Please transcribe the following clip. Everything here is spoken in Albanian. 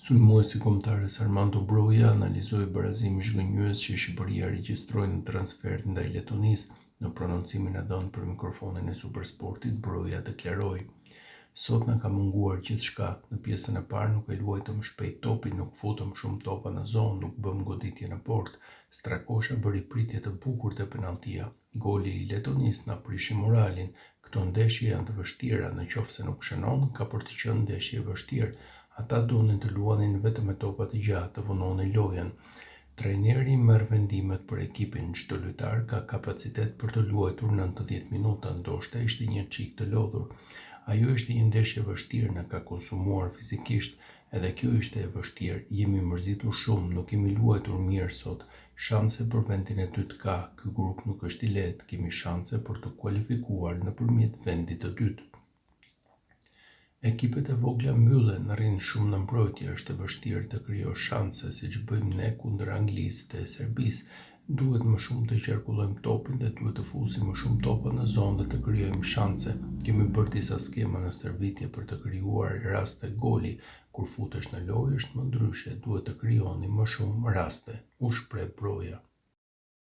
Sulmuesi kombëtarës Armando Broja analizoi barazimin zhgënjyes që Shqipëria regjistroi në transfert ndaj Letonisë. Në prononcimin e dhënë për mikrofonin e Supersportit, Broja deklaroi: "Sot na ka munguar gjithçka. Në pjesën e parë nuk e luajtëm shpejt topin, nuk futëm shumë topa në zonë, nuk bëm goditje në portë. Strakosha bëri pritje të bukur te penalltia. Goli i Letonisë na prishi moralin. Këto ndeshje janë të vështira, nëse nuk shënon, ka për të qenë ndeshje e vështirë. Ata donin të luanin vetëm me topa të gjatë, të vononin lojën. Trajneri merr vendimet për ekipin, çdo lojtar ka kapacitet për të luajtur 90 minuta, ndoshta ishte një çik të lodhur. Ajo ishte një ndeshje e vështirë, na ka konsumuar fizikisht, edhe kjo ishte e vështirë. Jemi mërzitur shumë, nuk kemi luajtur mirë sot. Shanse për vendin e dytë ka, ky grup nuk është i lehtë, kemi shanse për të kualifikuar nëpërmjet vendit të dytë. Ekipet e vogla mbyllen, rrinë shumë në mbrojtje, është e vështirë të krijosh shanse, siç bëjmë ne kundër Anglisë dhe Serbisë. Duhet më shumë të qarkullojmë topin dhe duhet të fusim më shumë topa në zonë dhe të krijojmë shanse. Kemi bërë disa skema në stërvitje për të krijuar raste goli. Kur futesh në lojë është më ndryshe, duhet të krijoni më shumë raste, u shpreh Broja.